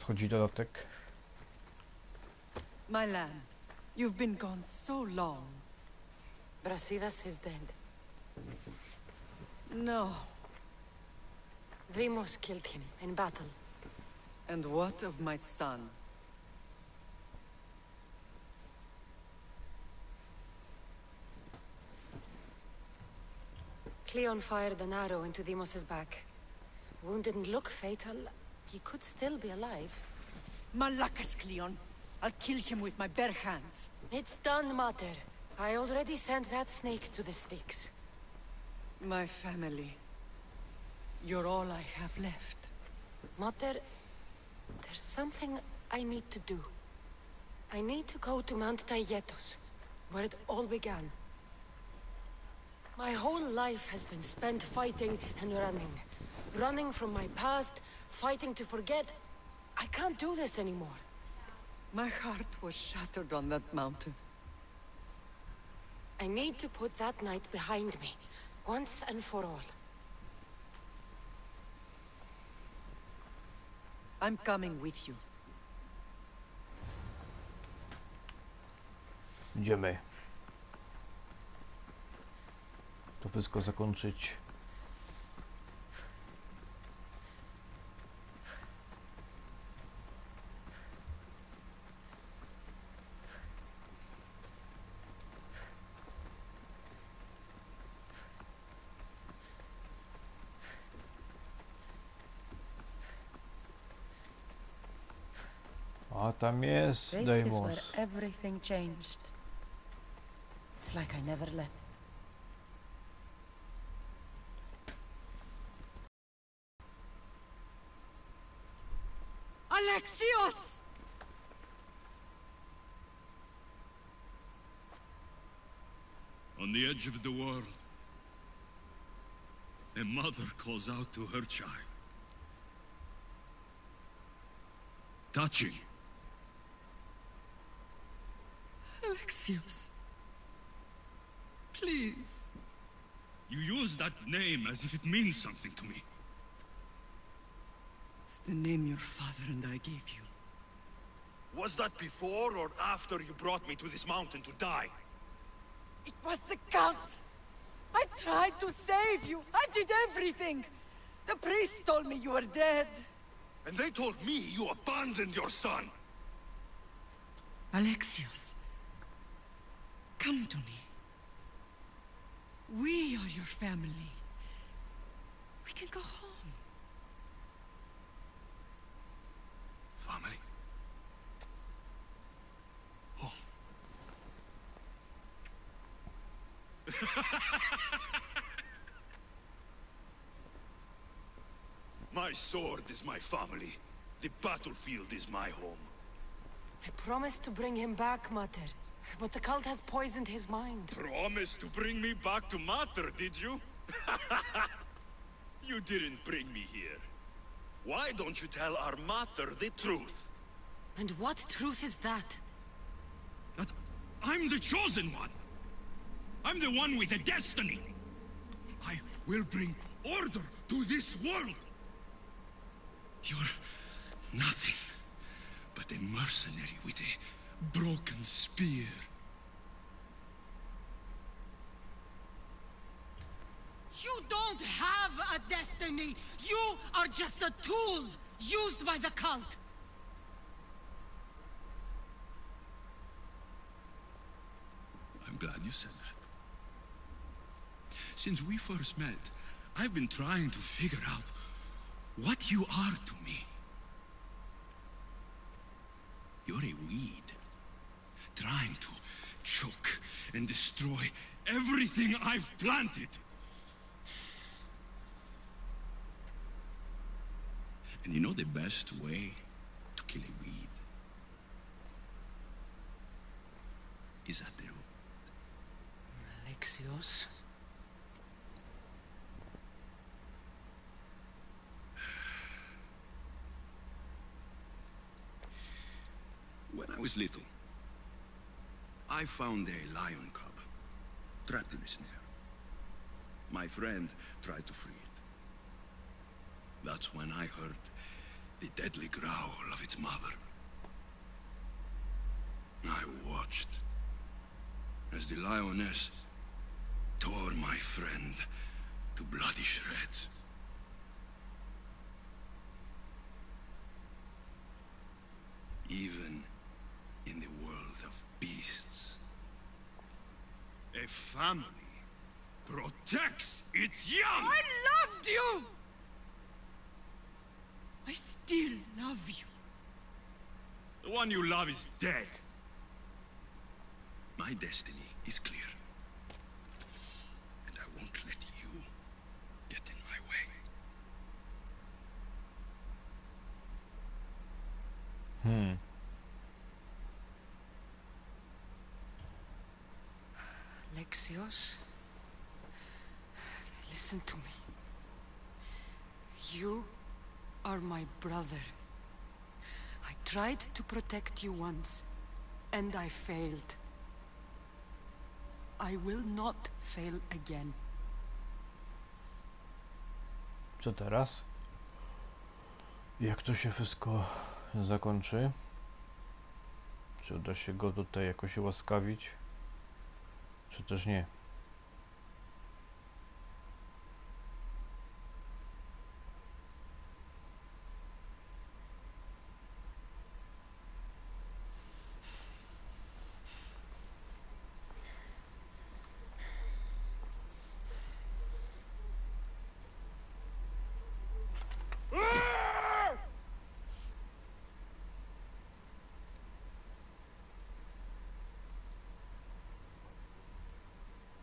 Nadchodzi dodatek. My lamb, you've been gone so long. Brasidas is dead. No. Deimos killed him in battle. And what of my son? Cleon fired an arrow into Deimos's back. Wound didn't look fatal. He could still be alive. Malakas, Cleon. I'll kill him with my bare hands. It's done, Mater. I already sent that snake to the sticks. My family. You're all I have left. Mater, there's something I need to do. I need to go to Mount Taygetos, where it all began. My whole life has been spent fighting and running. Running from my past, fighting to forget. I can't do this anymore. My heart was shattered on that mountain. I need to put that night behind me, once and for all. I'm coming with you. Idziemy. To wszystko zakończyć. A tam jest This is Deimos. where everything changed. It's like I never left. Alexios! On the edge of the world, a mother calls out to her child. Touching. Alexios. Please. You use that name as if it means something to me. It's the name your father and I gave you. Was that before or after you brought me to this mountain to die? It was the cult! I tried to save you! I did everything! The priest told me you were dead! And they told me you abandoned your son! Alexios, come to me. We are your family. We can go home. Family? Home. My sword is my family. The battlefield is my home. I promised to bring him back, Mater. But the cult has poisoned his mind. Promised to bring me back to Mater, did you? You didn't bring me here. Why don't you tell our Mater the truth? And what truth is that? That I'm the chosen one. I'm the one with a destiny. I will bring order to this world. You're nothing but a mercenary with a broken spear. You don't have a destiny! You are just a tool used by the cult! I'm glad you said that. Since we first met, I've been trying to figure out what you are to me. You're a weed, trying to choke and destroy everything I've planted. And you know the best way to kill a weed is at the root. Alexios? When I was little, I found a lion cub trapped in a snare. My friend tried to free it. That's when I heard the deadly growl of its mother. I watched as the lioness tore my friend to bloody shreds. Even in the world of beasts, a family protects its young! I loved you! I still love you. The one you love is dead. My destiny is clear. And I won't let you get in my way. Lexios, listen to me. You are my brother. I tried to protect you once, and I failed. I will not fail again. Co teraz? Jak to się wszystko zakończy? Czy uda się go tutaj jakoś ułaskawić? Czy też nie?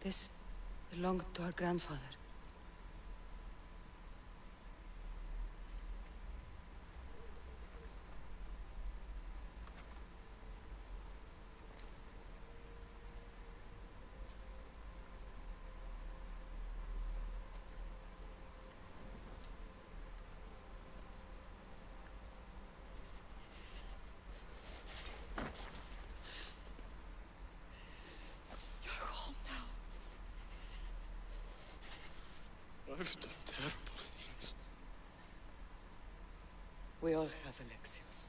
This belonged to our grandfather. I've done terrible things. We all have, Alexios.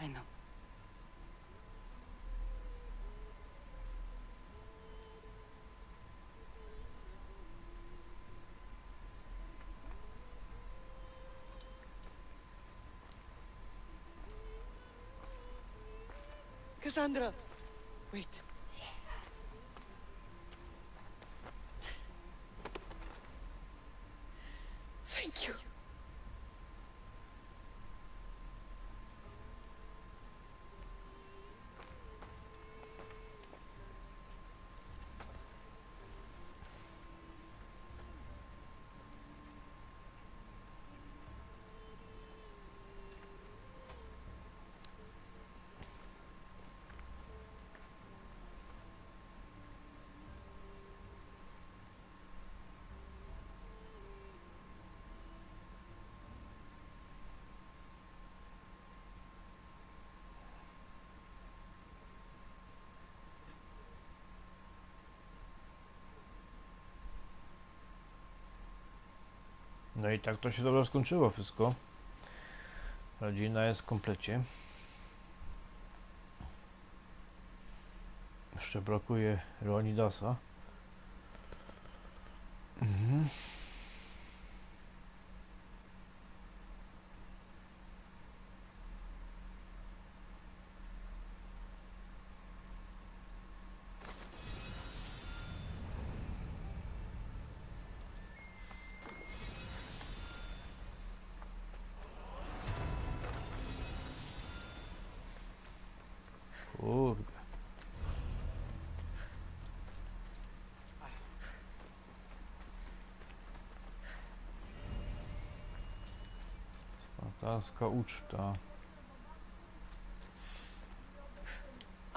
I know. Cassandra! Wait. Thank you. No i tak to się dobrze skończyło wszystko. Rodzina jest w komplecie. Jeszcze brakuje Leonidasa. Kurde. Spartańska uczta.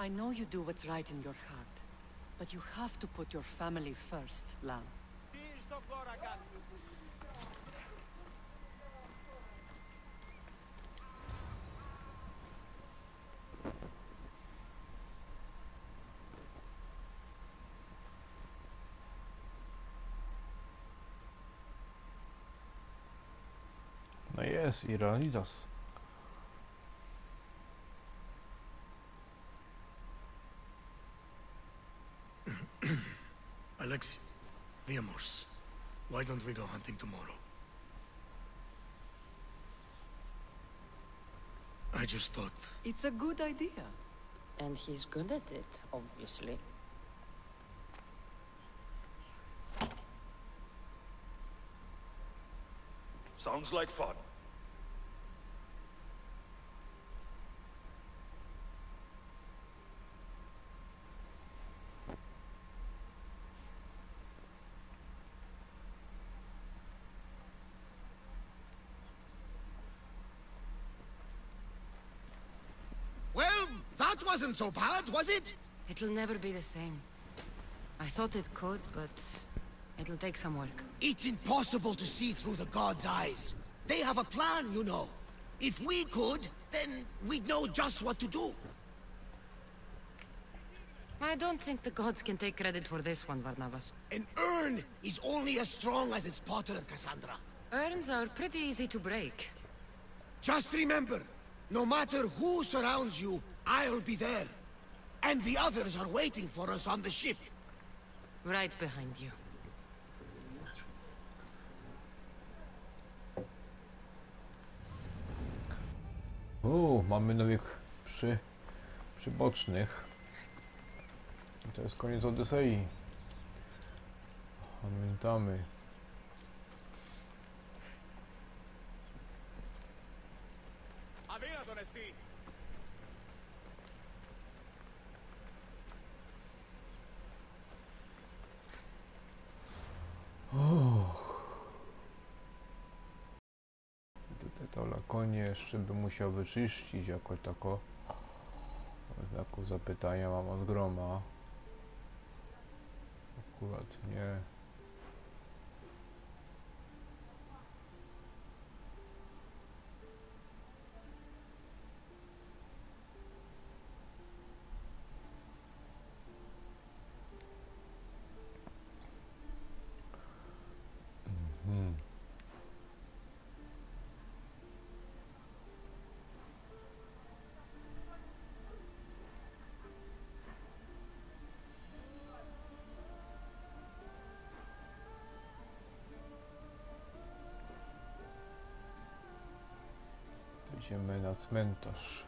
I know you do what's right in your heart, but you have to put your family first, Lamb. No jest, Iranidas. Alexi, Viamos. Why don't we go hunting tomorrow? I just thought... It's a good idea. And he's good at it, obviously. Sounds like fun. Well, that wasn't so bad, was it? It'll never be the same. I thought it could, but it'll take some work. It's impossible to see through the gods' eyes. They have a plan, you know. If we could, then we'd know just what to do. I don't think the gods can take credit for this one, Varnavas. An urn is only as strong as its potter, Cassandra. Urns are pretty easy to break. Just remember, no matter who surrounds you, I'll be there. And the others are waiting for us on the ship. Right behind you. Mamy nowych przybocznych. I to jest koniec Odysei. Pamiętamy. Tutaj to lakonie jeszcze by musiał wyczyścić jakoś tako. Znaku zapytania mam od groma. Akurat nie. Idziemy na cmentarz.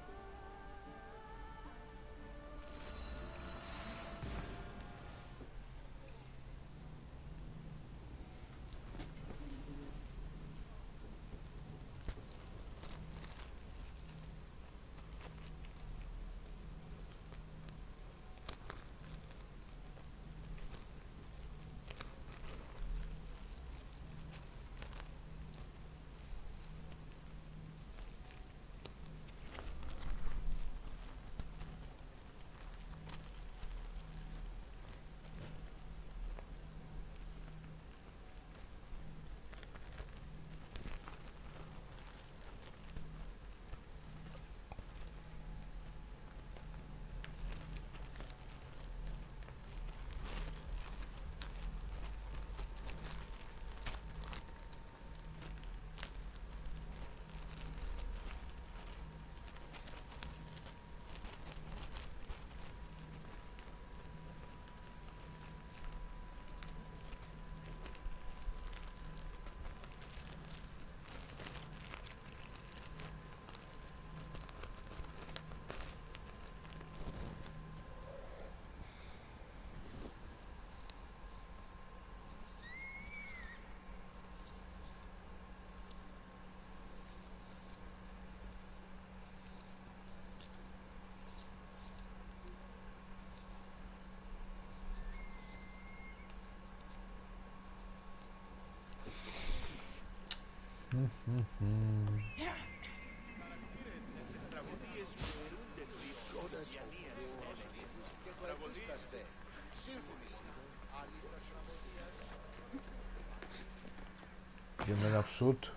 Idziemy naprzód.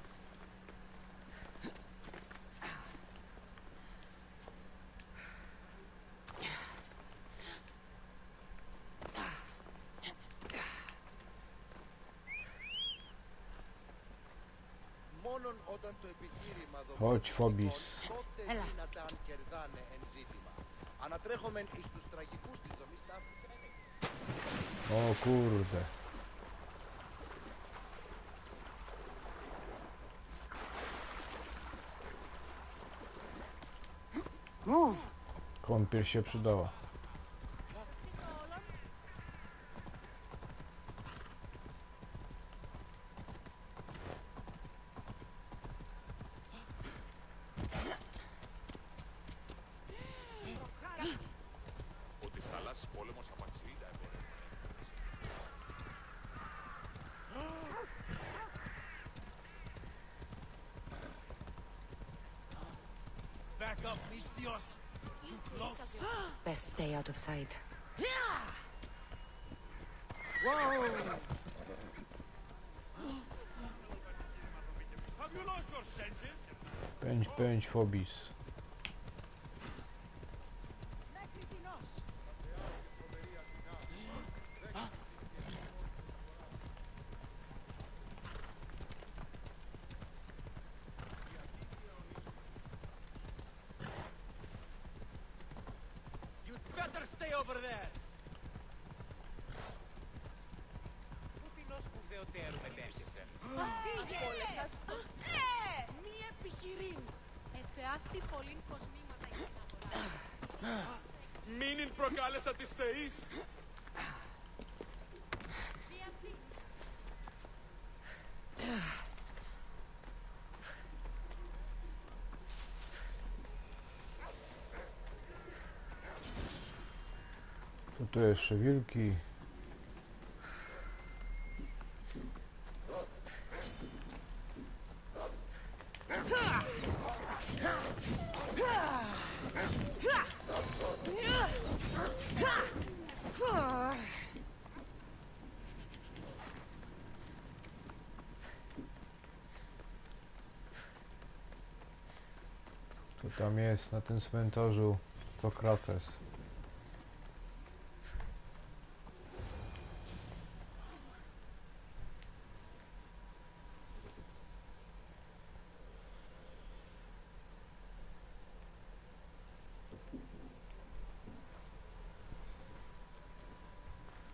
Chodź, Phobis. Έλα. O kurde. Move. Kąpiel się przydała. Back up, Mistios! Too close! Best stay out of sight. Whoa! Have you lost your senses? Pędź, pędź, Phobis. You'd better stay over there! Μη επιχειρήν! Εφεάκτη πολλήν κοσμήματα για την αγορά. Μήνυν προκάλεσα της θεής! To tu jeszcze wilki. To tam jest na tym cmentarzu Sokrates.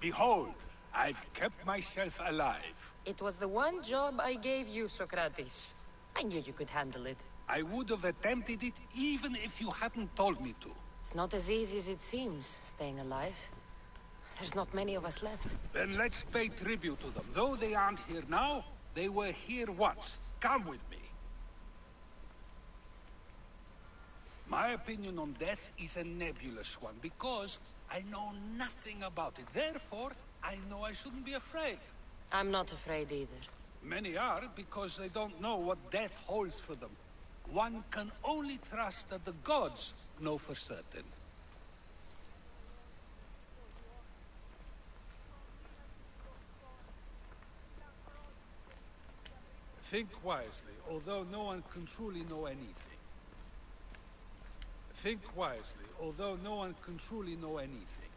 Behold, I've kept myself alive. It was the one job I gave you, Socrates. I knew you could handle it. I would have attempted it even if you hadn't told me to. It's not as easy as it seems, staying alive. There's not many of us left. Then let's pay tribute to them. Though they aren't here now, they were here once. Come with me. My opinion on death is a nebulous one because I know nothing about it. Therefore, I know I shouldn't be afraid. I'm not afraid either. Many are because they don't know what death holds for them. One can only trust that the gods know for certain. Think wisely, although no one can truly know anything. Think wisely, although no one can truly know anything.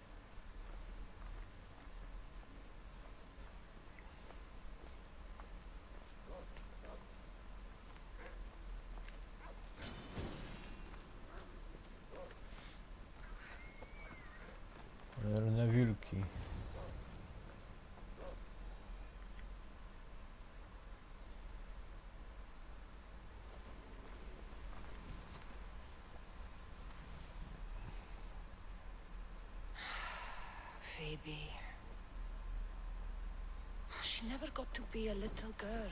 Cholerne wilki. Phoebe. She never got to be a little girl.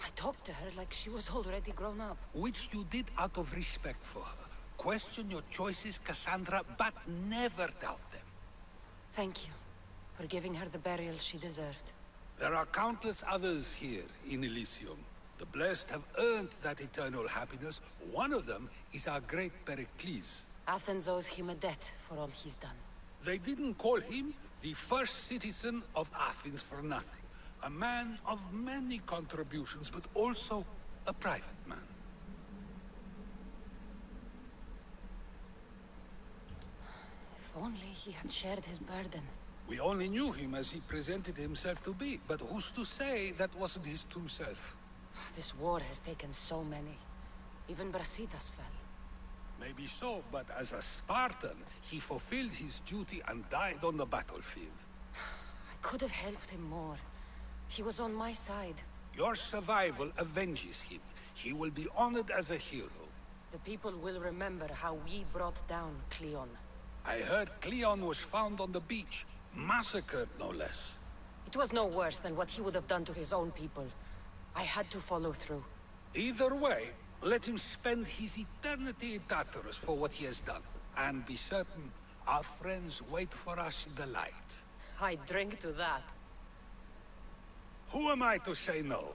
I talked to her like she was already grown up. Which you did out of respect for her. Question your choices, Cassandra, but never doubt them. Thank you for giving her the burial she deserved. There are countless others here in Elysium. The blessed have earned that eternal happiness. One of them is our great Pericles. Athens owes him a debt for all he's done. They didn't call him the first citizen of Athens for nothing. A man of many contributions, but also a private man. If only he had shared his burden. We only knew him as he presented himself to be, but who's to say that wasn't his true self? This war has taken so many. Even Brasidas fell. Maybe so, but as a Spartan, he fulfilled his duty and died on the battlefield. I could have helped him more. He was on my side. Your survival avenges him. He will be honored as a hero. The people will remember how we brought down Cleon. I heard Cleon was found on the beach. Massacred, no less. It was no worse than what he would have done to his own people. I had to follow through. Either way, let him spend his eternity in Tartarus for what he has done. And be certain, our friends wait for us in the light. I drink to that. Who am I to say no?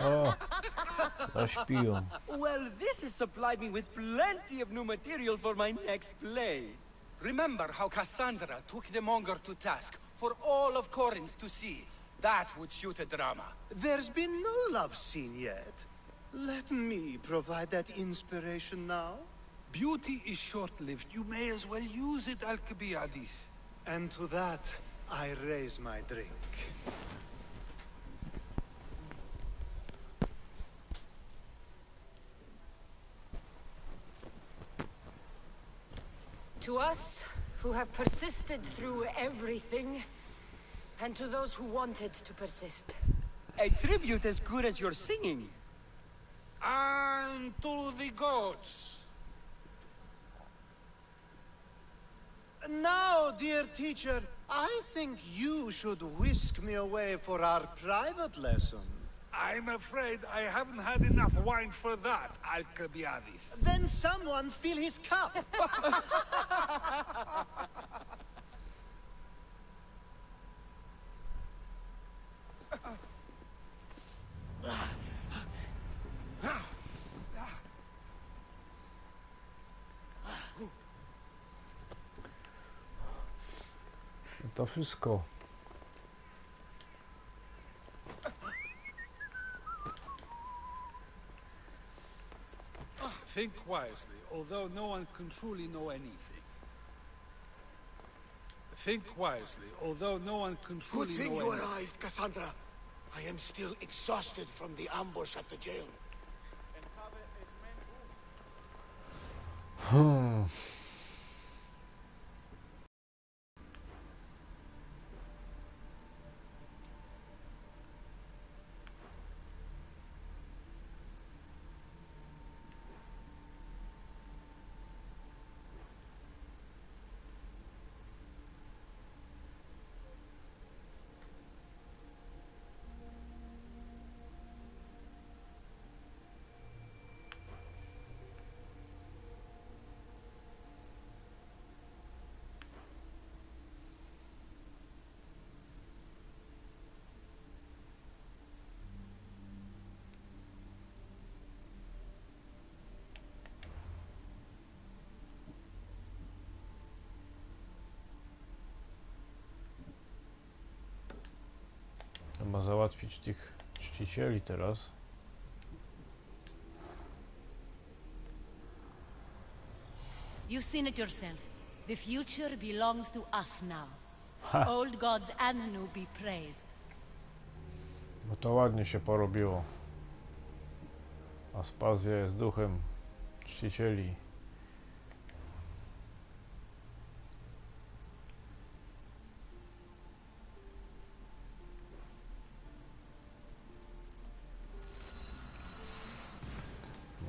O, zaśpią. Well, this has supplied me with plenty of new material for my next play. Remember how Cassandra took the monger to task for all of Corinth to see? That would suit a drama. There's been no love scene yet. Let me provide that inspiration now. Beauty is short-lived. You may as well use it, Alcibiades. And to that, I raise my drink. To us, who have persisted through everything, and to those who wanted to persist. A tribute as good as your singing. And to the gods. Now, dear teacher, I think you should whisk me away for our private lesson. I'm afraid I haven't had enough wine for that, Alcibiades. Then someone fill his cup. To wszystko. Think wisely, although no one can truly know anything. Think wisely, although no one can truly Good know thing you anything. arrived, Cassandra. I am still exhausted from the ambush at the jail. Trzeba załatwić tych czcicieli teraz. You've seen it yourself. The future belongs to us now. Old gods and new be praised. Bo to ładnie się porobiło. Aspazja jest duchem czcicieli.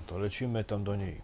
to lecimy tam do niej.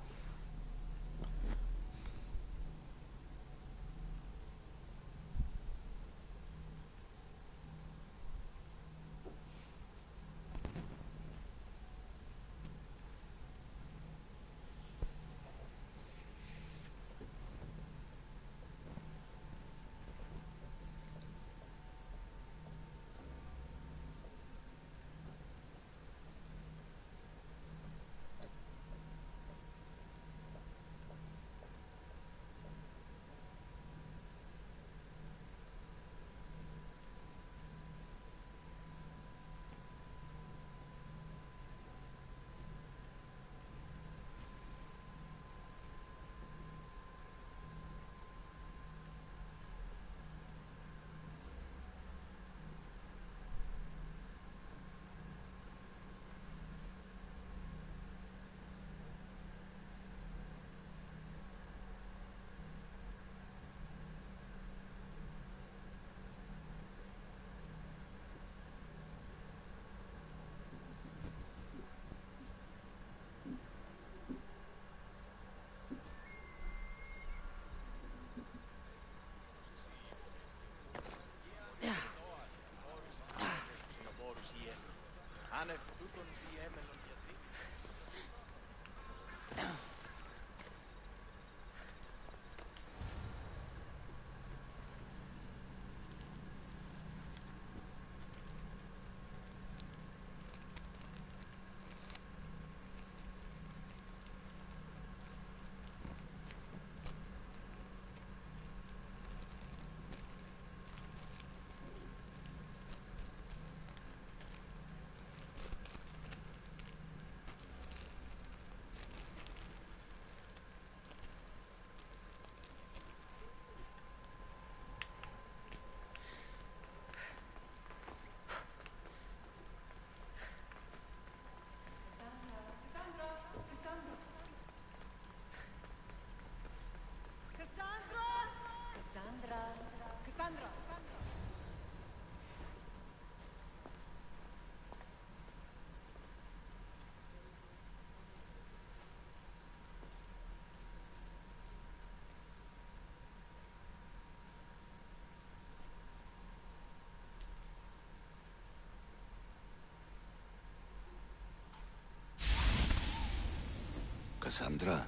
Cassandra,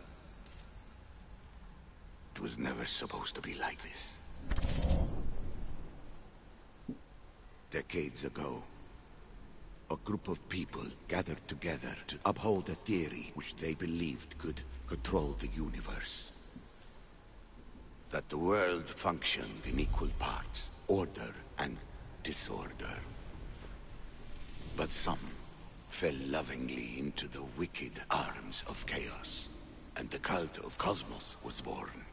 it was never supposed to be like this. Decades ago, a group of people gathered together to uphold a theory which they believed could control the universe. That the world functioned in equal parts, order and disorder. But some fell lovingly into the wicked arms of chaos, and the cult of Cosmos was born.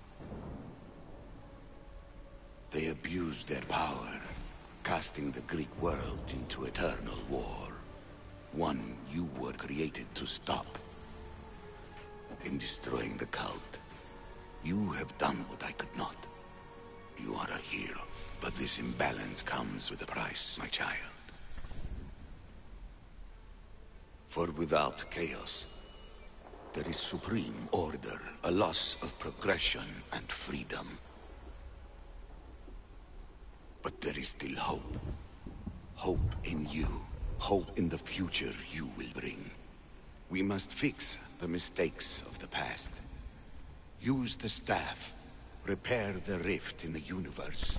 They abused their power, casting the Greek world into eternal war. One you were created to stop. In destroying the cult, you have done what I could not. You are a hero, but this imbalance comes with a price, my child. For without chaos, there is supreme order, a loss of progression and freedom. But there is still hope. Hope in you. Hope in the future you will bring. We must fix the mistakes of the past. Use the staff. Repair the rift in the universe.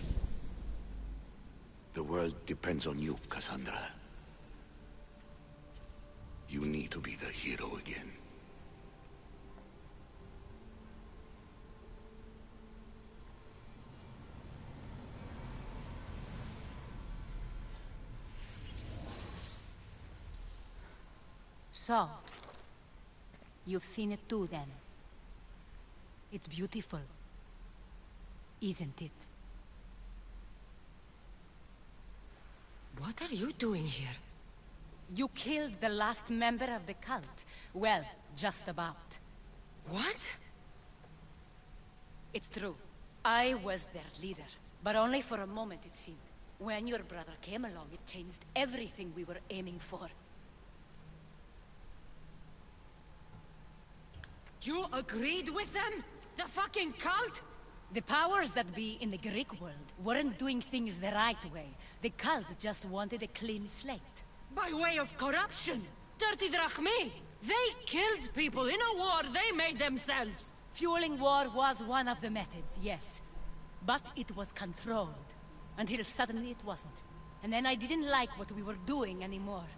The world depends on you, Cassandra. You need to be the hero again. So, you've seen it too then. It's beautiful, isn't it? What are you doing here? You killed the last member of the cult. Well, just about. What? It's true. I was their leader, but only for a moment it seemed. When your brother came along, it changed everything we were aiming for. You agreed with them? The fucking cult? The powers that be in the Greek world weren't doing things the right way. The cult just wanted a clean slate. By way of corruption! Dirty drachmi! They killed people in a war they made themselves! Fueling war was one of the methods, yes. But it was controlled. Until suddenly it wasn't. And then I didn't like what we were doing anymore.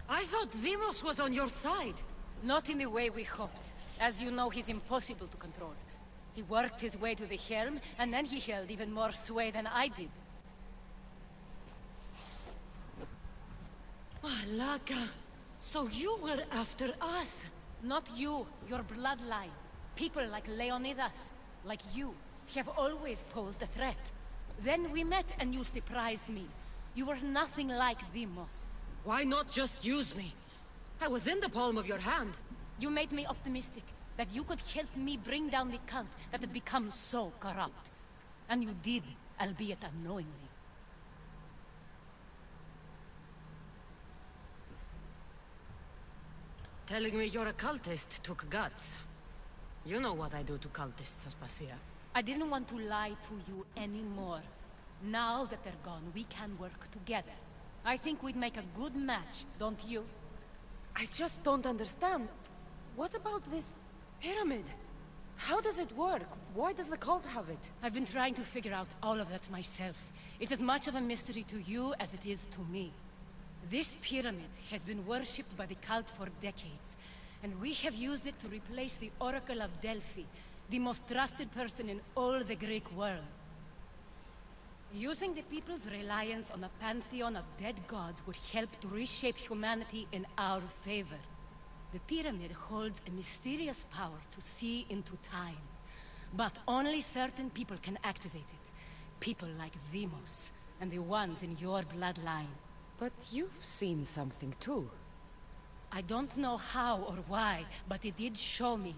I thought Demos was on your side. Not in the way we hoped. As you know, he's impossible to control. He worked his way to the helm, and then he held even more sway than I did. Malaga. So you were after us? Not you, your bloodline. People like Leonidas, like you, have always posed a threat. Then we met and you surprised me. You were nothing like Demos. Why not just use me? I was in the palm of your hand. You made me optimistic that you could help me bring down the cult that had become so corrupt. And you did, albeit unknowingly. Telling me you're a cultist took guts. You know what I do to cultists, Aspasia. I didn't want to lie to you anymore. Now that they're gone, we can work together. I think we'd make a good match, don't you? I just don't understand. What about this pyramid? How does it work? Why does the cult have it? I've been trying to figure out all of that myself. It's as much of a mystery to you as it is to me. This pyramid has been worshipped by the cult for decades, and we have used it to replace the Oracle of Delphi, the most trusted person in all the Greek world. Using the people's reliance on a pantheon of dead gods would help to reshape humanity in our favor. The pyramid holds a mysterious power to see into time, but only certain people can activate it. People like Demos, and the ones in your bloodline. But you've seen something too. I don't know how or why, but it did show me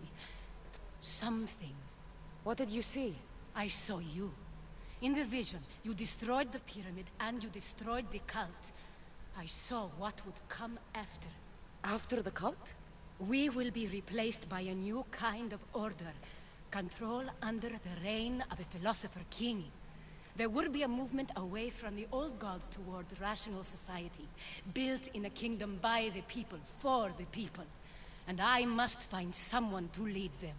something. What did you see? I saw you. In the vision, you destroyed the pyramid and you destroyed the cult. I saw what would come after. After the cult? We will be replaced by a new kind of order. Control under the reign of a philosopher king. There would be a movement away from the old gods towards rational society, built in a kingdom by the people, for the people. And I must find someone to lead them.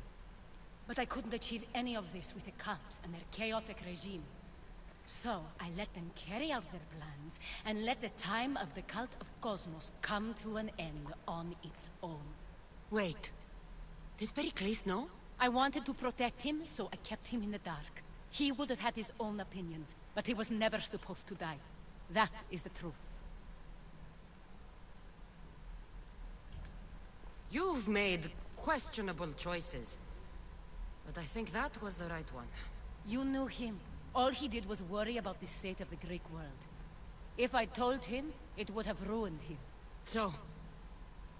But I couldn't achieve any of this with the cult and their chaotic regime. So I let them carry out their plans, and let the time of the cult of Cosmos come to an end on its own. Wait. Did Pericles know? I wanted to protect him, so I kept him in the dark. He would have had his own opinions, but he was never supposed to die. That is the truth. You've made questionable choices. But I think that was the right one. You knew him. All he did was worry about the state of the Greek world. If I told him, it would have ruined him. So,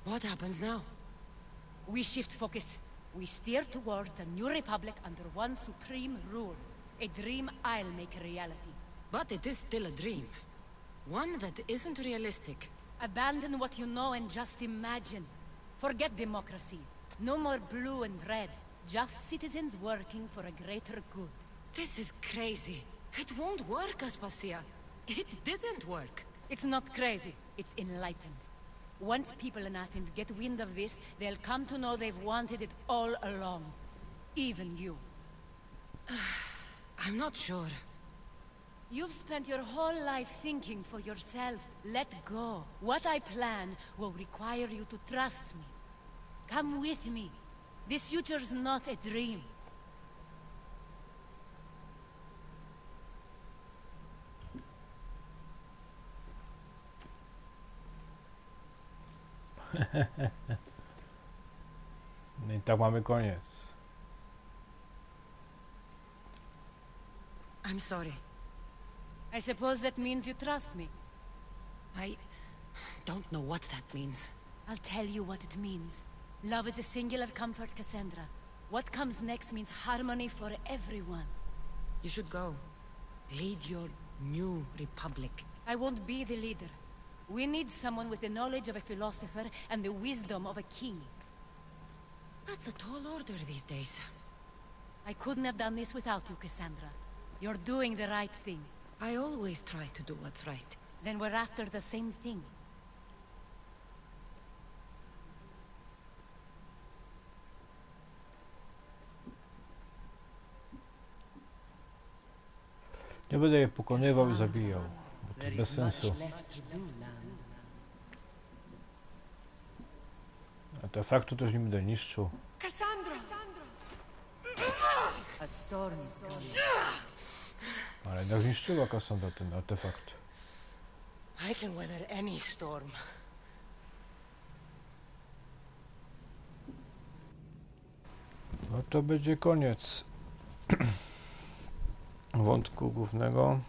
what happens now? We shift focus. We steer towards a new republic under one supreme rule. A dream I'll make a reality. But it is still a dream. One that isn't realistic. Abandon what you know and just imagine. Forget democracy. No more blue and red. Just citizens working for a greater good. This is crazy. It won't work, Aspasia. It didn't work. It's not crazy. It's enlightened. Once people in Athens get wind of this, they'll come to know they've wanted it all along. Even you. I'm not sure. You've spent your whole life thinking for yourself. Let go. What I plan will require you to trust me. Come with me. This future's not a dream. No i tak mamy koniec. I'm sorry. I suppose that means you trust me. I don't know what that means. I'll tell you what it means. Love is a singular comfort, Cassandra. What comes next means harmony for everyone. You should go. Lead your new republic. I won't be the leader. We need someone with the knowledge of a philosopher and the wisdom of a king. That's a tall order these days. I couldn't have done this without you, Cassandra. You're doing the right thing. I always try to do what's right. Then we're after the same thing. Nie będę je pokonywał i zabijał, bo to bez sensu. Artefaktu też nie będę niszczył. Cassandra! A storm is coming. Ale jednak zniszczyła Cassandra ten artefakt. I can weather any storm. No to będzie koniec wątku głównego.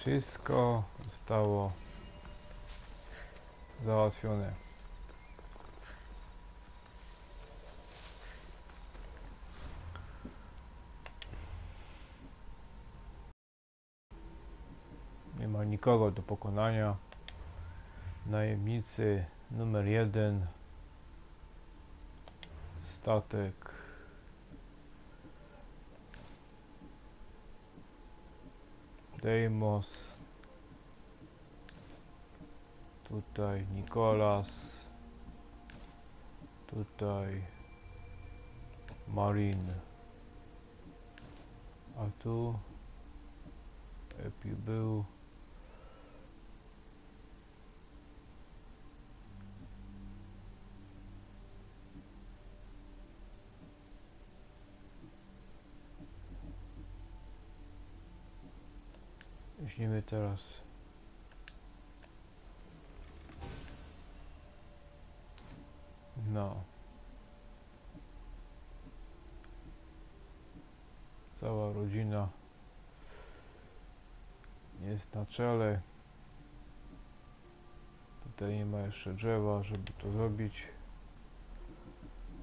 Wszystko zostało załatwione. Nie ma nikogo do pokonania. Najemnicy numer 1. Statek. Deimos, tutaj Nikolas, tutaj Marin, a tu Epi był, weźmiemy teraz no cała rodzina jest na czele. Tutaj nie ma jeszcze drzewa, żeby to zrobić.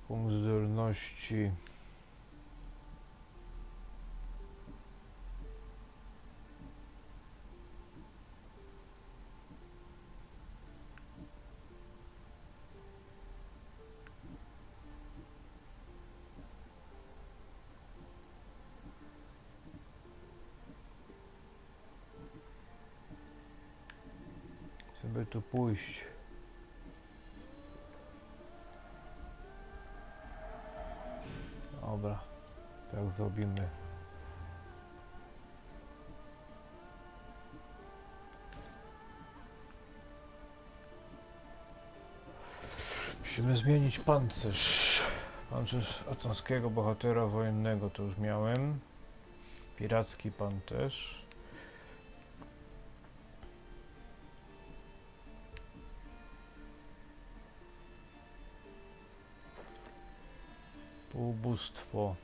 Punkt zdolności. Żeby tu pójść. Dobra, tak zrobimy. Musimy zmienić pancerz. Pancerz atonskiego bohatera wojennego to już miałem. Piracki pancerz. Ubóstwo.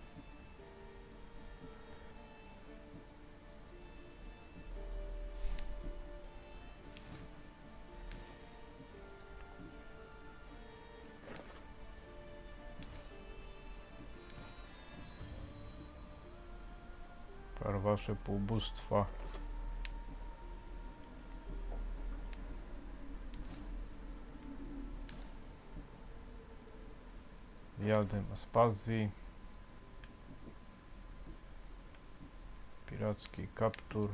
Wasze półbóstwa. Jadem Aspazji. Piracki kaptur.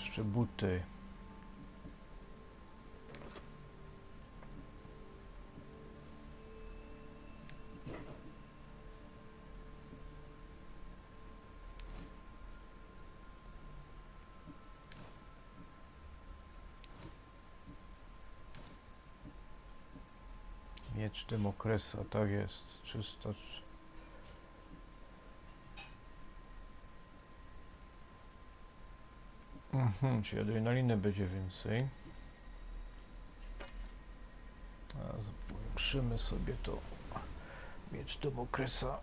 jeszcze buty. Miecz Demokresa, tak jest. 300. Czyli adrenaliny będzie więcej. Polepszymy sobie to. Miecz Demokresa.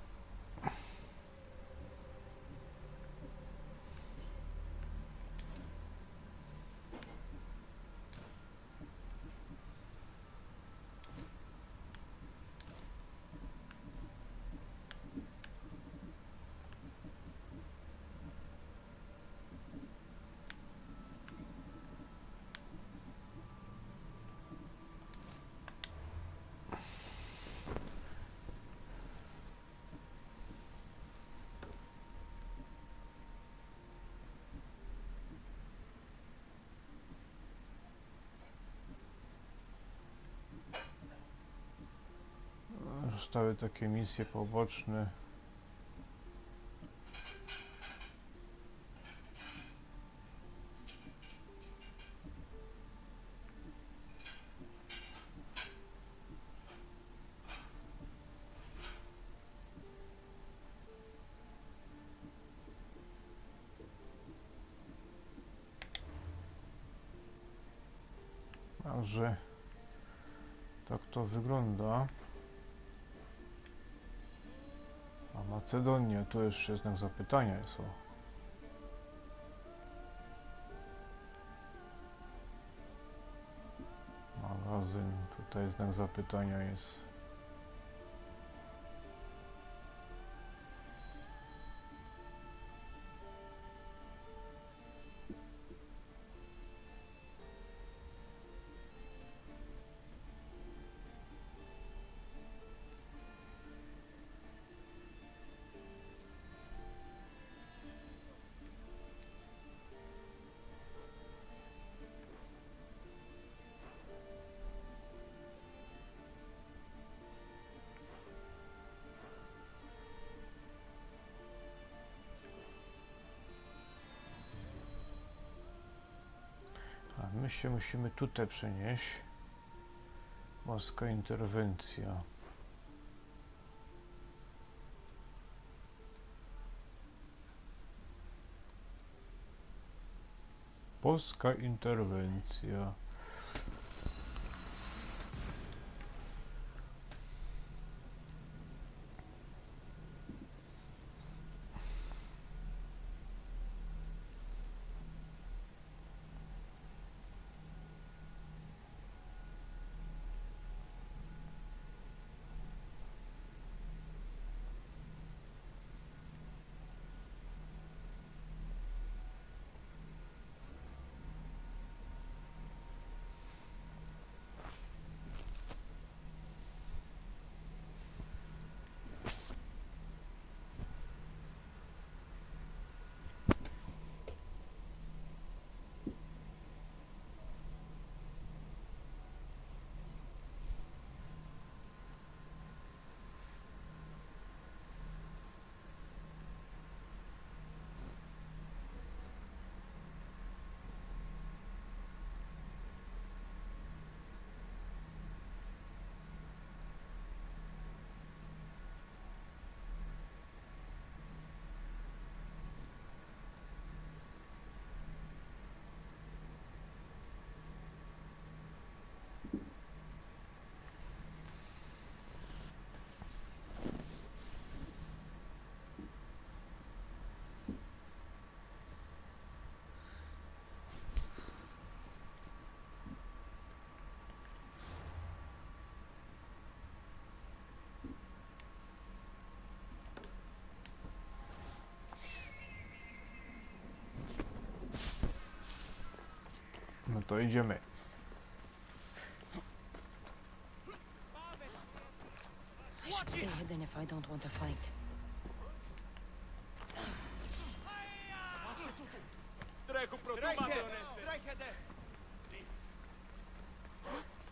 Zostały takie misje poboczne. Także tak to wygląda. A Macedonia, tu jeszcze znak zapytania jest. Magazyn, tutaj znak zapytania jest. My się musimy tutaj przenieść. Morska interwencja. Polska interwencja. No to idziemy. I should stay hidden if I don't want to fight. Τρέχετε!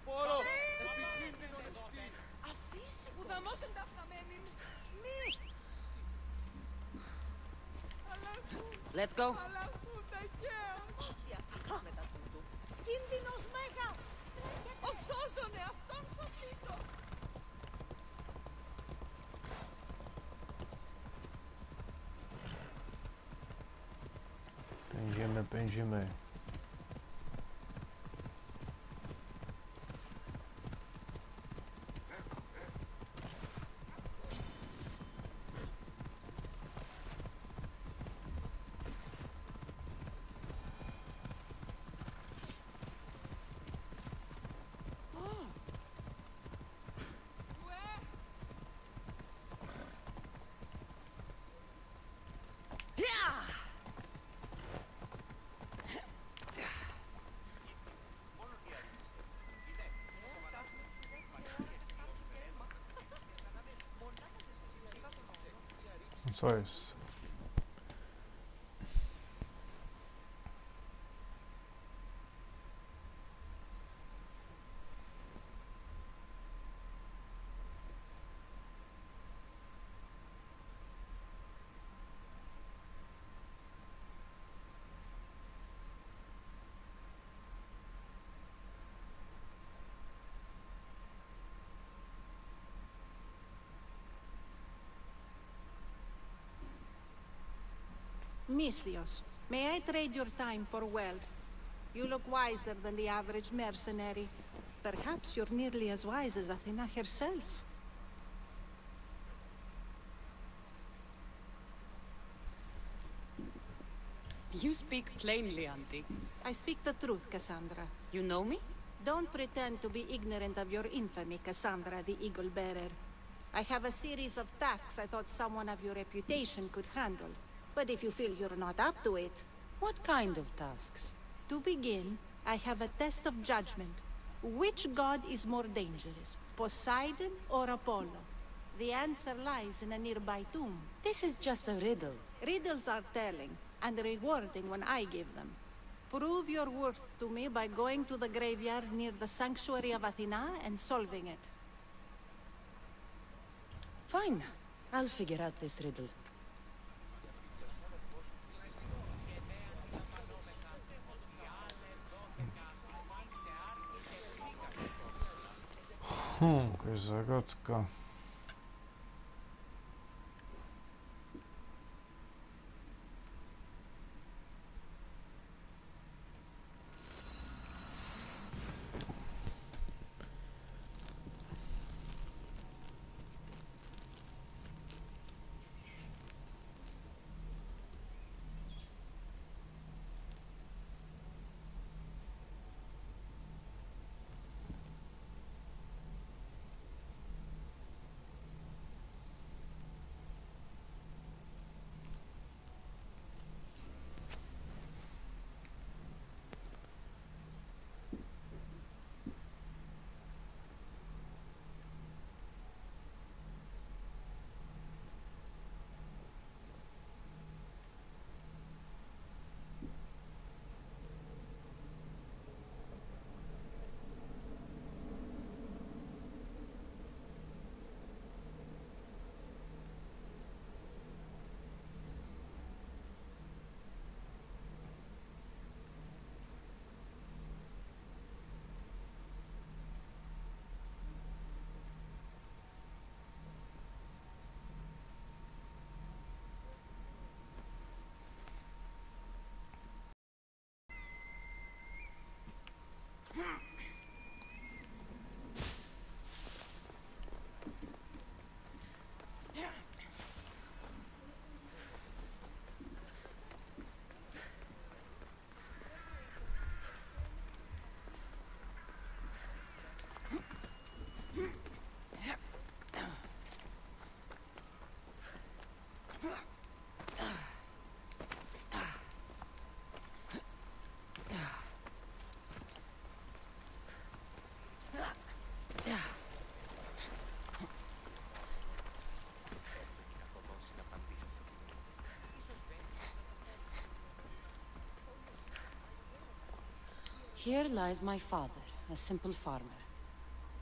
Πόρο! Επικίνδυνο νηστή! Αφήσει που δαμώσουν τα αυθαμένη μου. Μη! Let's go. Αλλαχού τα χέρια. Κίνδυνος μέγας. Ο σώζωνε αυτόν σωθήτο. Pędzimy, pędzimy. Co jest? Misthios, may I trade your time for wealth? You look wiser than the average mercenary. Perhaps you're nearly as wise as Athena herself. You speak plainly, Auntie. I speak the truth, Cassandra. You know me? Don't pretend to be ignorant of your infamy, Cassandra the Eagle Bearer. I have a series of tasks I thought someone of your reputation could handle. But if you feel you're not up to it... What kind of tasks? To begin, I have a test of judgment. Which god is more dangerous, Poseidon or Apollo? The answer lies in a nearby tomb. This is just a riddle. Riddles are telling, and rewarding when I give them. Prove your worth to me by going to the graveyard near the sanctuary of Athena and solving it. Fine. I'll figure out this riddle. Jakaś zagadka. Here lies my father, a simple farmer.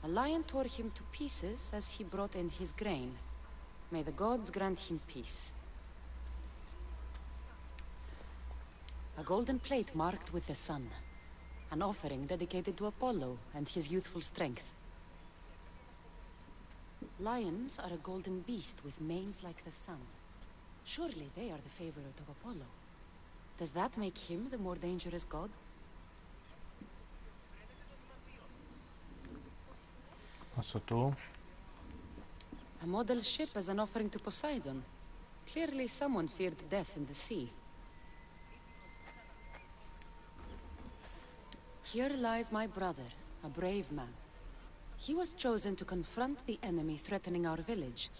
A lion tore him to pieces as he brought in his grain. May the gods grant him peace. A golden plate marked with the sun. An offering dedicated to Apollo and his youthful strength. Lions are a golden beast with manes like the sun. Surely they are the favorite of Apollo. Does that make him the more dangerous god? A co tu? A model ship as an offering to Poseidon. Clearly someone feared death in the sea. Here lies my brother, a brave man. He was chosen to confront the enemy threatening our village,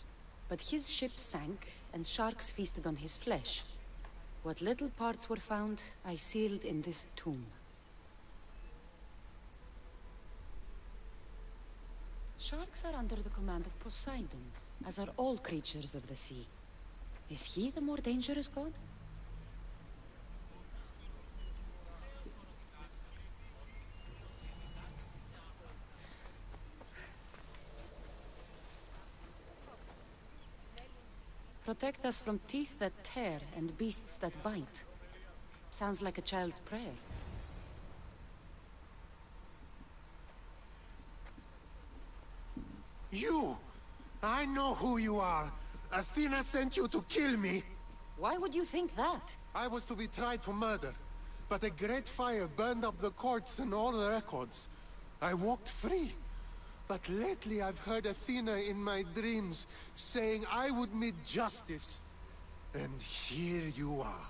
but his ship sank and sharks feasted on his flesh. What little parts were found, I sealed in this tomb. Sharks are under the command of Poseidon, as are all creatures of the sea. Is he the more dangerous god? Protect us from teeth that tear and beasts that bite. Sounds like a child's prayer. You! I know who you are. Athena sent you to kill me. Why would you think that? I was to be tried for murder, but a great fire burned up the courts and all the records. I walked free. But lately I've heard Athena in my dreams saying I would meet justice. And here you are.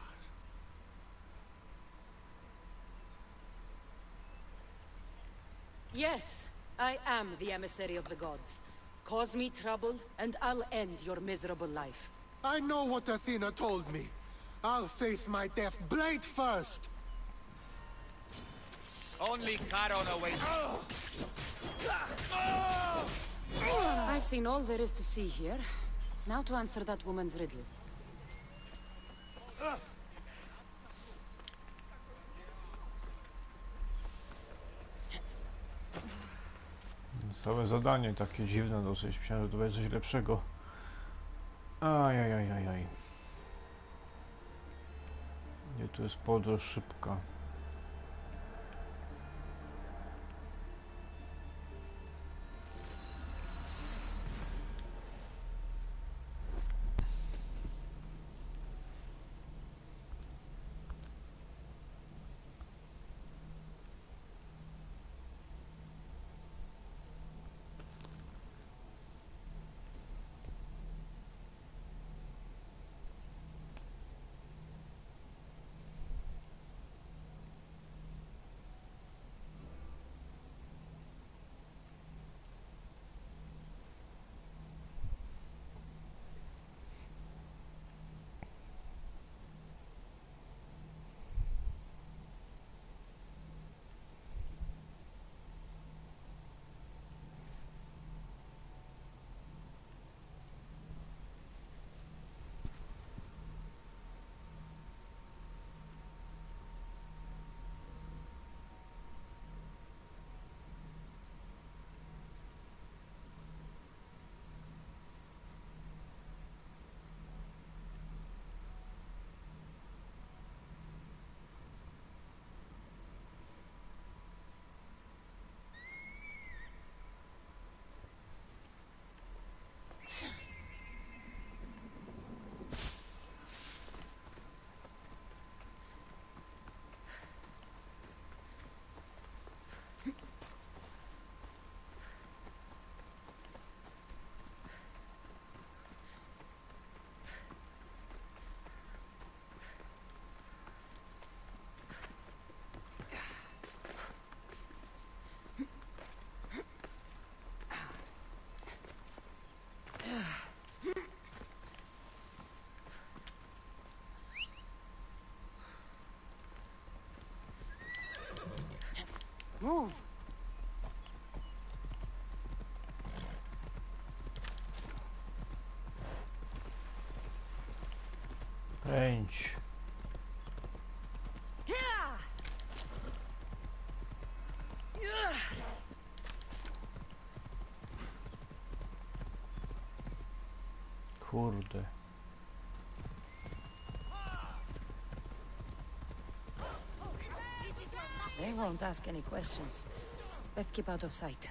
Yes, I am the emissary of the gods. Cause me trouble, and I'll end your miserable life. I know what Athena told me. I'll face my death blade first. Only Charon awaits. I've seen all there is to see here. Now to answer that woman's riddle. Całe zadanie takie dziwne dosyć. Myślałem, że to będzie coś lepszego. Ajajajajaj. Gdzie tu jest podróż szybka? Move! Pędź. Kurde. They won't ask any questions. Best keep out of sight.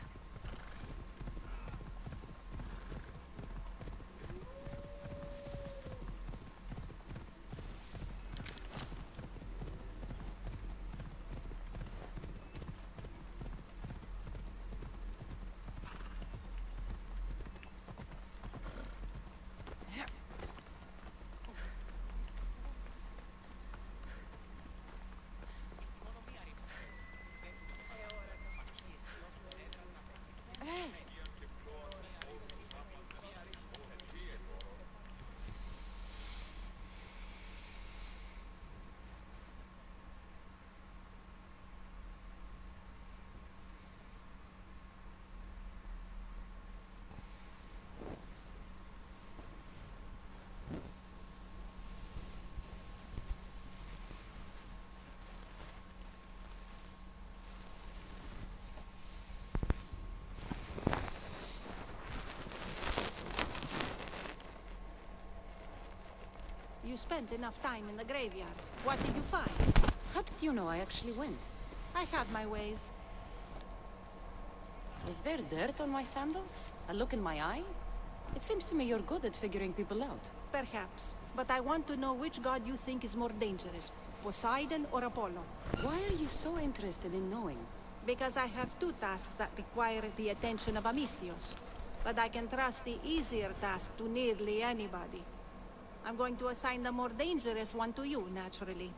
You spent enough time in the graveyard. What did you find? How did you know I actually went? I have my ways. Is there dirt on my sandals? A look in my eye? It seems to me you're good at figuring people out. Perhaps. But I want to know which god you think is more dangerous, Poseidon or Apollo. Why are you so interested in knowing? Because I have two tasks that require the attention of Amistios. But I can trust the easier task to nearly anybody. I'm going to assign the more dangerous one to you, naturally.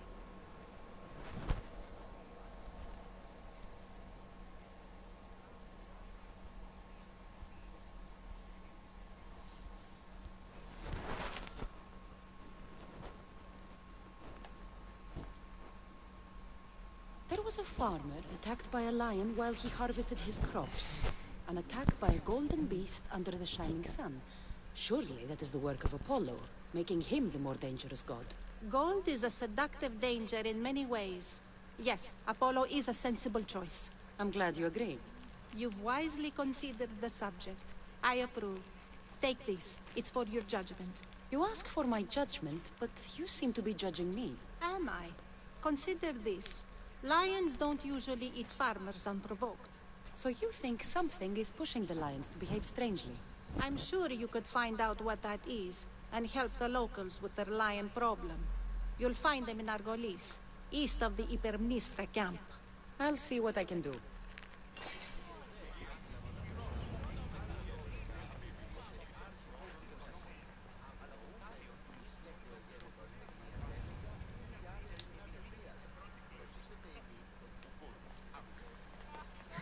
There was a farmer attacked by a lion while he harvested his crops. An attack by a golden beast under the shining sun. Surely that is the work of Apollo, making him the more dangerous god. Gold is a seductive danger in many ways. Yes, Apollo is a sensible choice. I'm glad you agree. You've wisely considered the subject. I approve. Take this. It's for your judgment. You ask for my judgment, but you seem to be judging me. Am I? Consider this. Lions don't usually eat farmers unprovoked. So you think something is pushing the lions to behave strangely? I'm sure you could find out what that is, and help the locals with their lion problem. You'll find them in Argolis, east of the Hypermnestra camp. I'll see what I can do.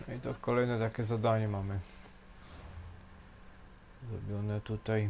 I to kolejne takie zadanie mamy zrobione tutaj.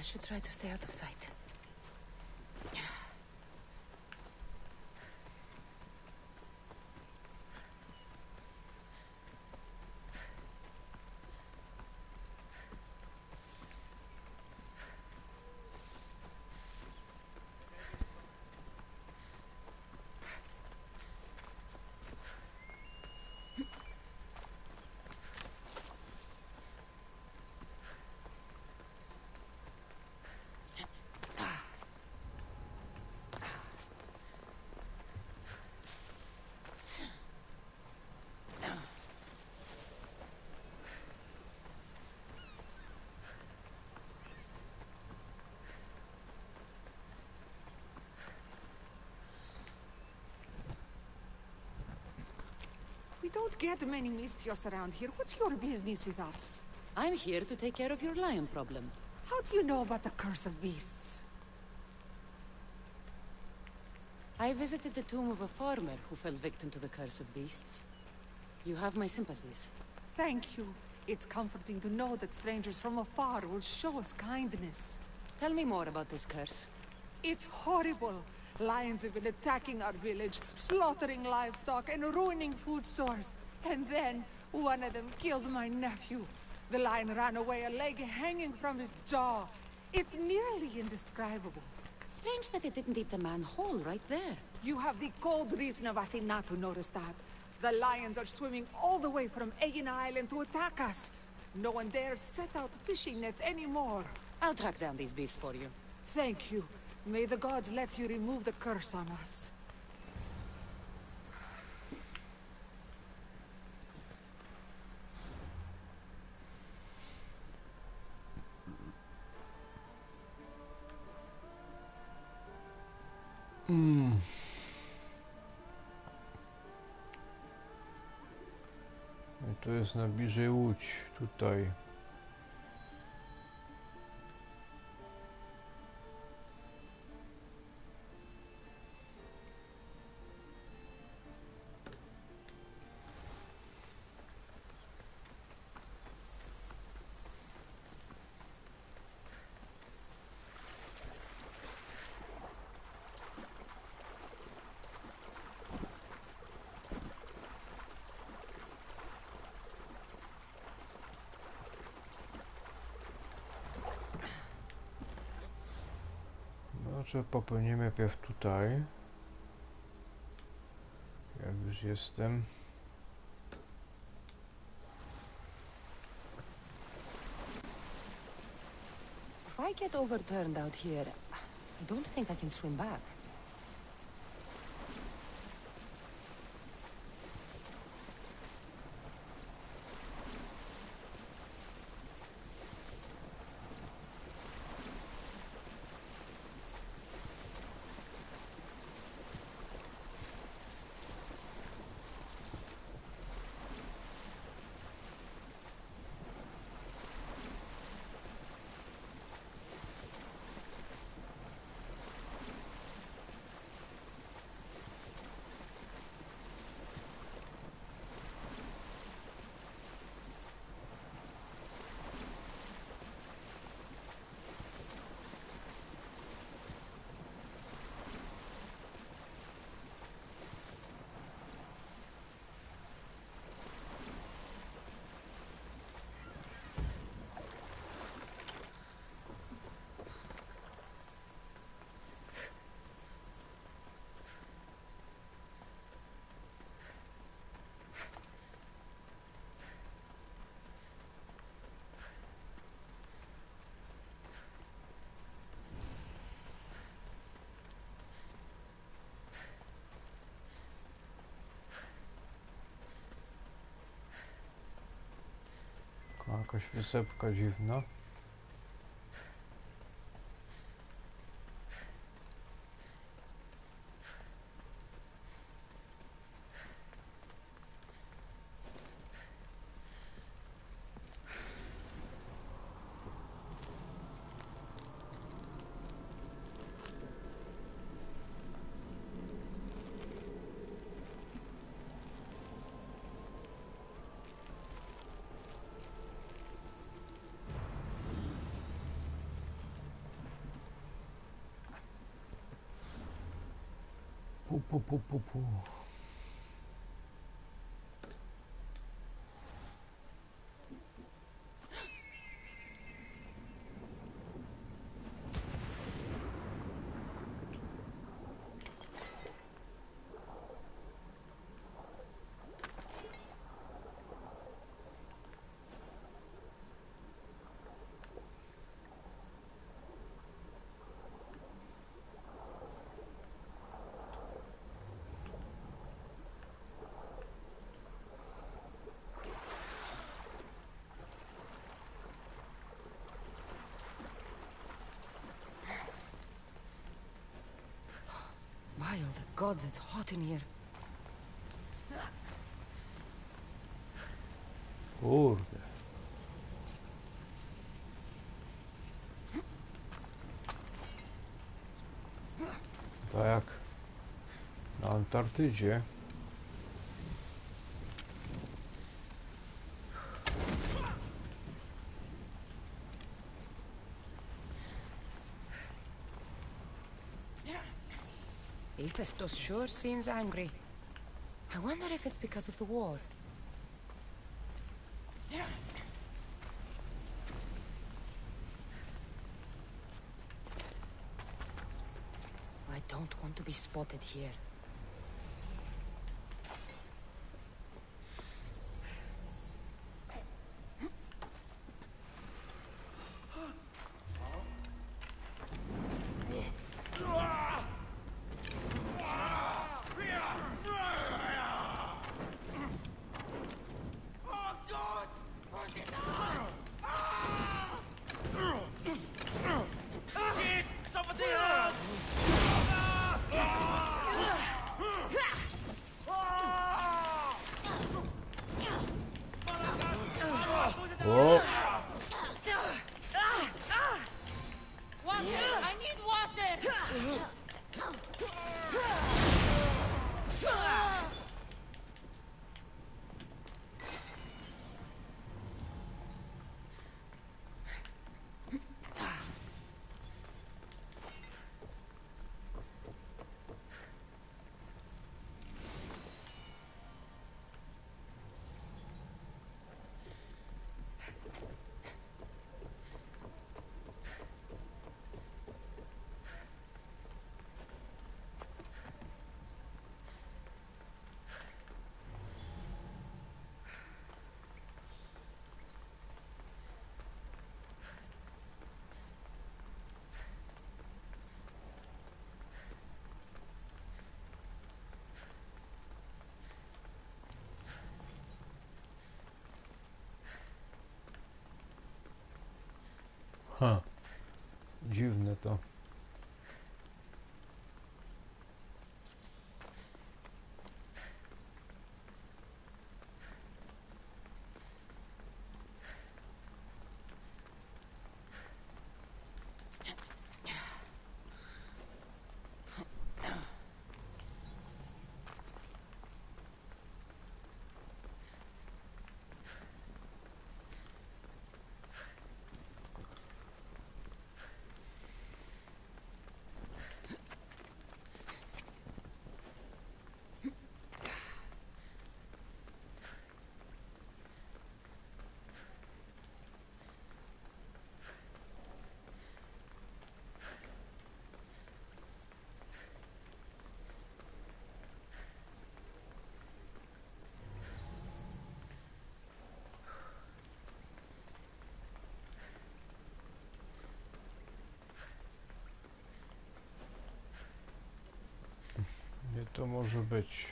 I should try to stay out of sight. don't get many Mistios around here. What's your business with us? I'm here to take care of your lion problem. How do you know about the curse of beasts? I visited the tomb of a farmer who fell victim to the curse of beasts. You have my sympathies. Thank you. It's comforting to know that strangers from afar will show us kindness. Tell me more about this curse. It's horrible. Lions have been attacking our village, slaughtering livestock and ruining food stores. And then, one of them killed my nephew. The lion ran away, a leg hanging from his jaw. It's nearly indescribable. Strange that it didn't eat the man whole right there. You have the cold reason of Athena to notice that. The lions are swimming all the way from Aegina Island to attack us. No one dares set out fishing nets anymore. I'll track down these beasts for you. Thank you. May the gods let you remove the curse on us. I to jest najbliżej łódź, tutaj. Może popełnimy najpierw tutaj. Jak już jestem. If I get overturned out here, I don't think I can swim back. Jakaś wysepka dziwna. Pu. By all the gods, it's hot in here. Kurde. Tak jak na Antarktydzie. Hephaestus sure seems angry. I wonder if it's because of the war. I don't want to be spotted here. O! Water! I need water! Ha. Dziwne to. Gdzie to może być?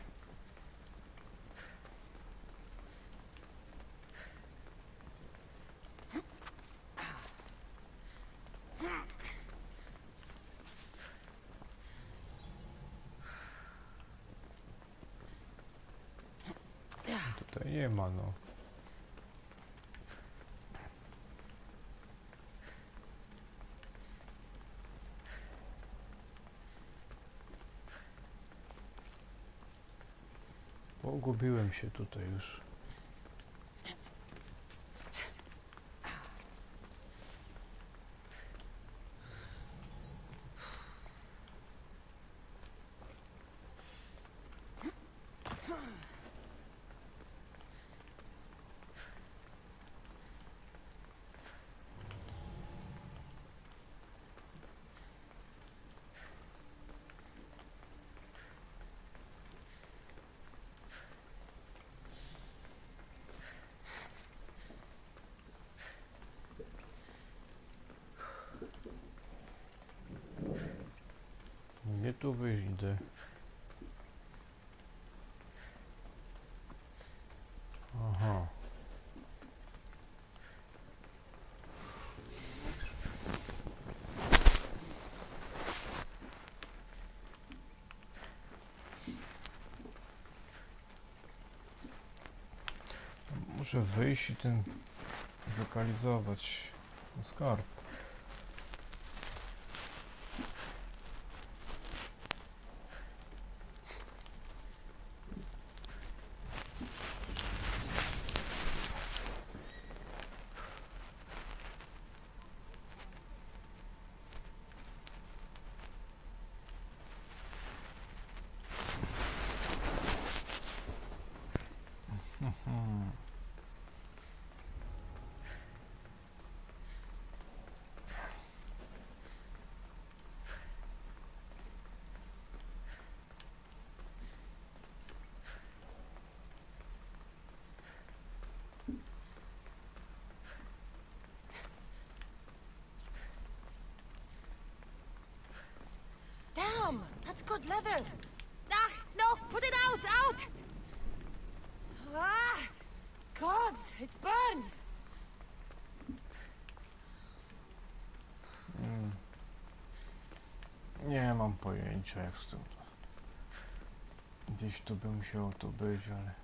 Tutaj nie ma, no. Pogubiłem się tutaj już. Gdzie tu wyjdę? Aha. Muszę wyjść i ten zlokalizować skarb. Damn! That's good leather! Ah, no! Put it out! Out! Ah! Gods! It burns! Nie mam pojęcia jak z tym. Gdzieś tu by musiało to być, ale...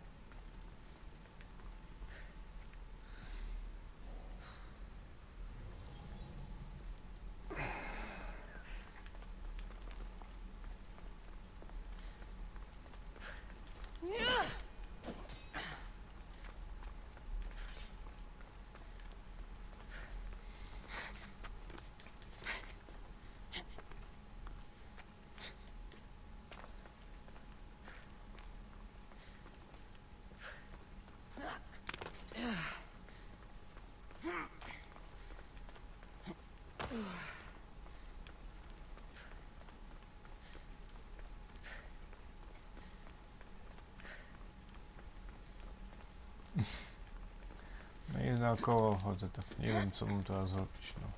No i naokoło chodzę, tak nie wiem co mam teraz zrobić, no.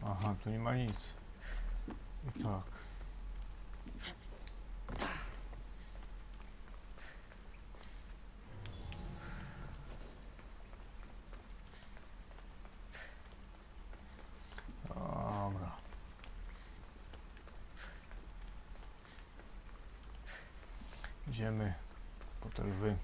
Aha, tu nie ma nic. I tak. Dobra. Idziemy po te lwy.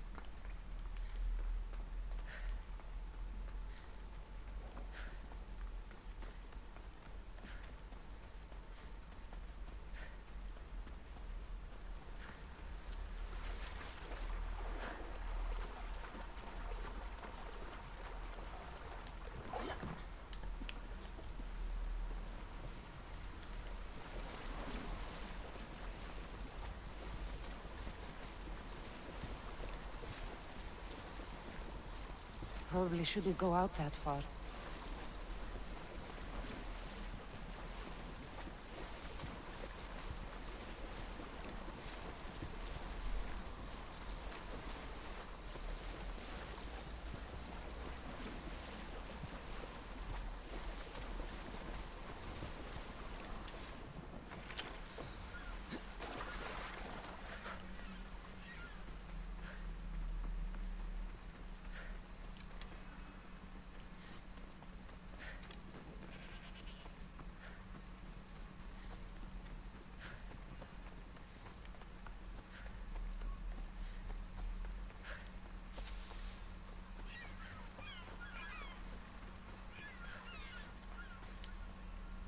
Probably shouldn't go out that far.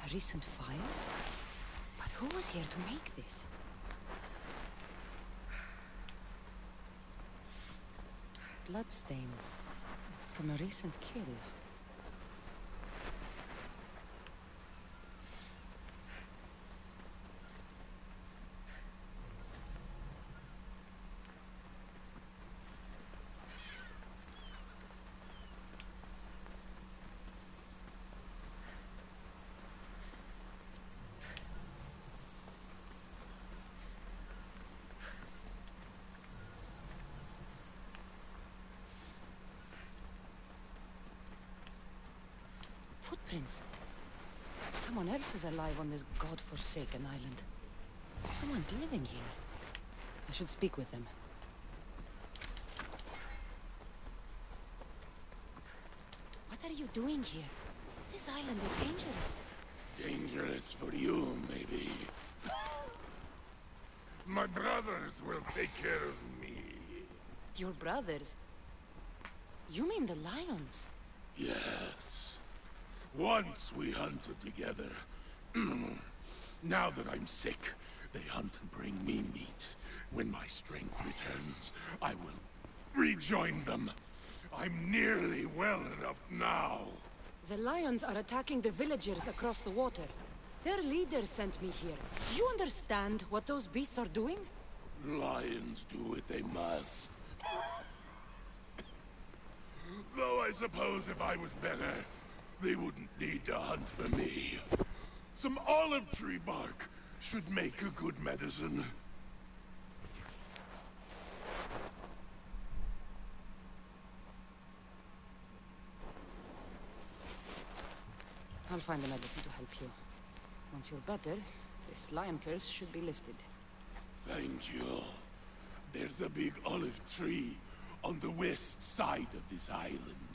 A recent fire? But who was here to make this? Bloodstains from a recent kill. footprints. Someone else is alive on this god-forsaken island. Someone's living here. I should speak with them. What are you doing here? This island is dangerous. Dangerous for you, maybe. My brothers will take care of me. Your brothers? You mean the lions? Yes. Once we hunted together. Now that I'm sick, they hunt and bring me meat. When my strength returns, I will rejoin them. I'm nearly well enough now. The lions are attacking the villagers across the water. Their leader sent me here. Do you understand what those beasts are doing? Lions do what they must. Though I suppose if I was better, they wouldn't need to hunt for me. Some olive tree bark should make a good medicine. I'll find the medicine to help you. Once you're better, this lion curse should be lifted. Thank you. There's a big olive tree on the west side of this island.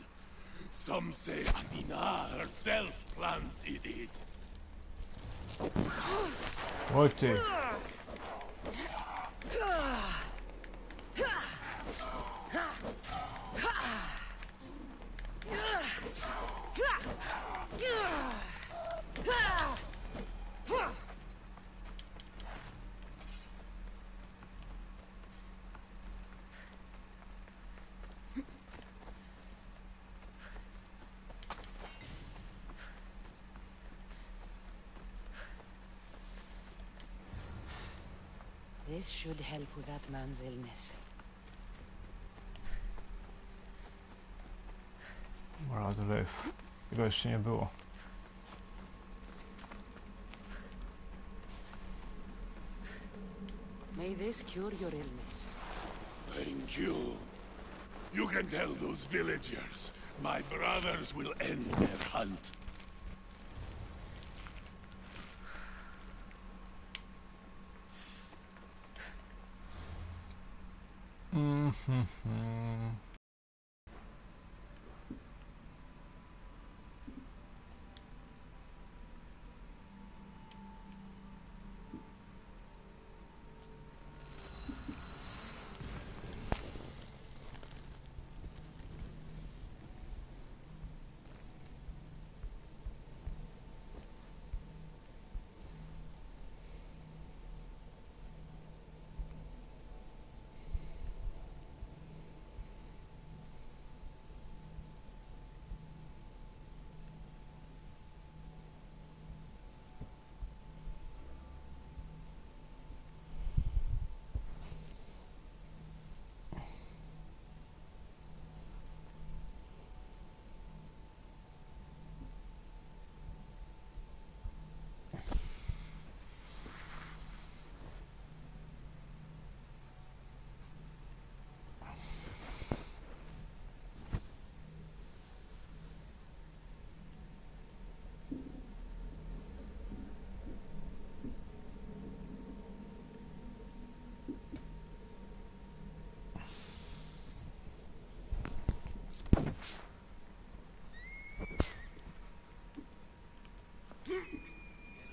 Some say Adina herself planted it. Oj ty. This should help with that man's illness. Dobra, to lew. Tego jeszcze nie było. May this cure your illness. Thank you. You can tell those villagers my brothers will end their hunt.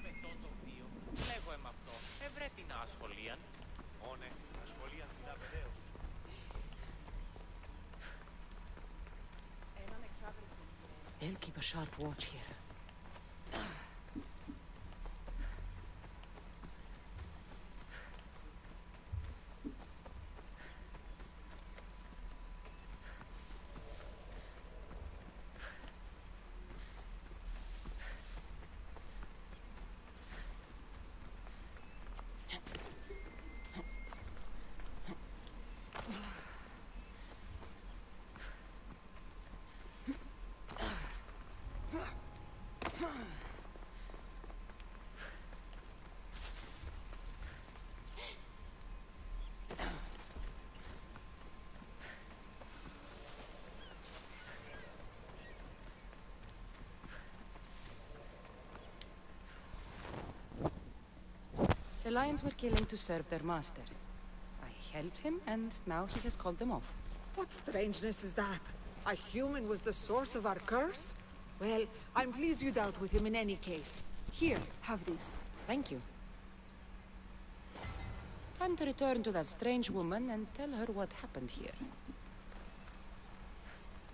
Με το τοπίο, λέγω εμ' αυτό, ευρέ την ασχολίαν. Ώνε, ασχολίαν την αβεραίω. They'll keep a sharp watch here. The lions were killing to serve their master. I helped him, and now he has called them off. What strangeness is that? A human was the source of our curse? Well, I'm pleased you dealt with him in any case. Here, have this. Thank you. Time to return to that strange woman and tell her what happened here.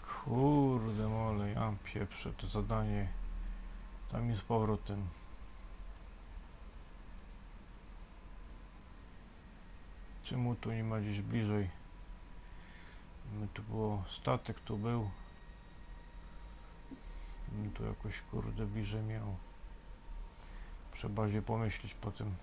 Kurde mole, ja pieprzę to zadanie. Tam i z powrotem. Czemu tu nie ma gdzieś bliżej? Tu było, statek tu był. Tu jakoś kurde bliżej miał. Trzeba bardziej pomyśleć po tym.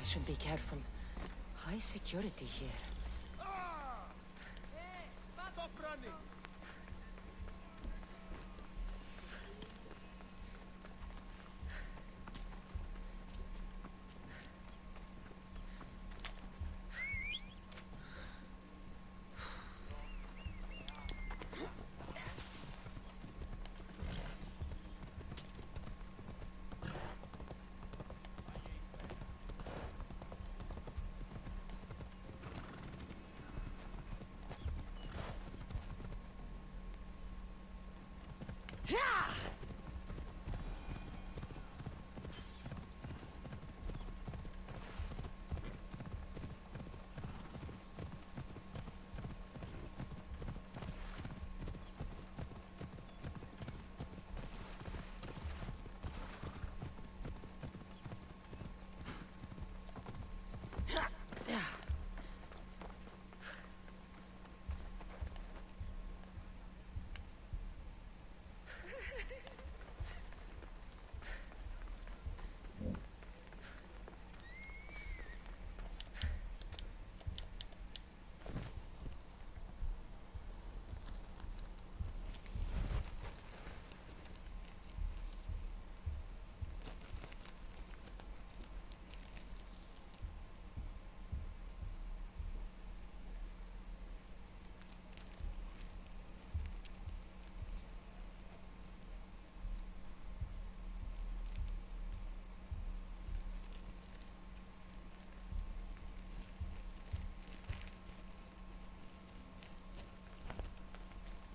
I should be careful. High security here. Stop running!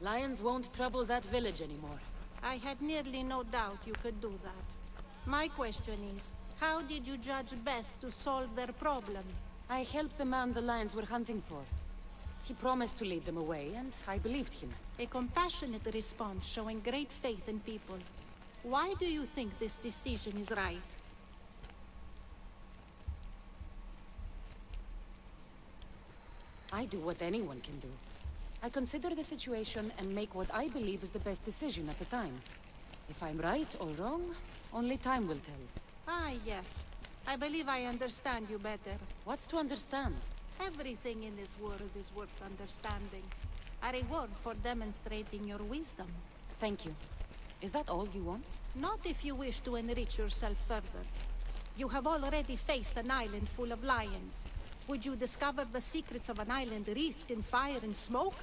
Lions won't trouble that village anymore. I had nearly no doubt you could do that. My question is, how did you judge best to solve their problem? I helped the man the lions were hunting for. He promised to lead them away, and I believed him. A compassionate response showing great faith in people. Why do you think this decision is right? I do what anyone can do. I consider the situation and make what I believe is the best decision at the time. If I'm right or wrong, only time will tell. Ah, yes. I believe I understand you better. What's to understand? Everything in this world is worth understanding. A reward for demonstrating your wisdom. Thank you. Is that all you want? Not if you wish to enrich yourself further. You have already faced an island full of lions. Would you discover the secrets of an island wreathed in fire and smoke?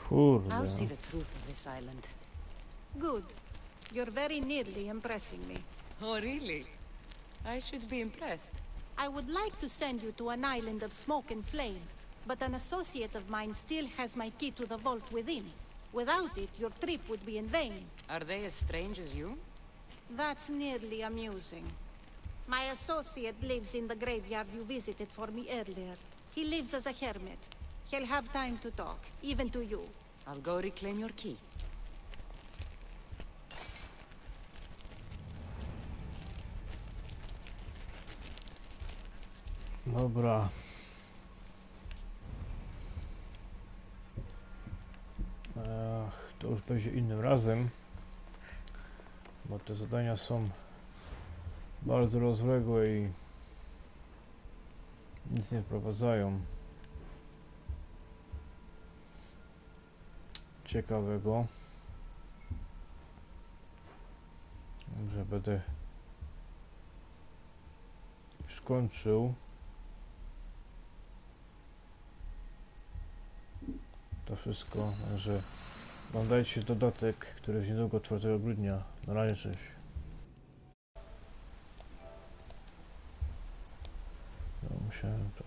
Kurde. I'll see the truth of this island. Good. You're very nearly impressing me. Oh, really? I should be impressed. I would like to send you to an island of smoke and flame, but an associate of mine still has my key to the vault within. Without it, your trip would be in vain. Are they as strange as you? That's nearly amusing. My associate lives in the graveyard you visited for me earlier. He lives as a hermit. He'll have time to talk, even to you. I'll go reclaim your key. Dobra. Ach, to już będzie innym razem, bo te zadania są bardzo rozległe i nic nie wprowadzają ciekawego. Także będę już kończył to wszystko, że oglądajcie dodatek, który jest niedługo 4 grudnia. Na razie, cześć. No, musiałem to...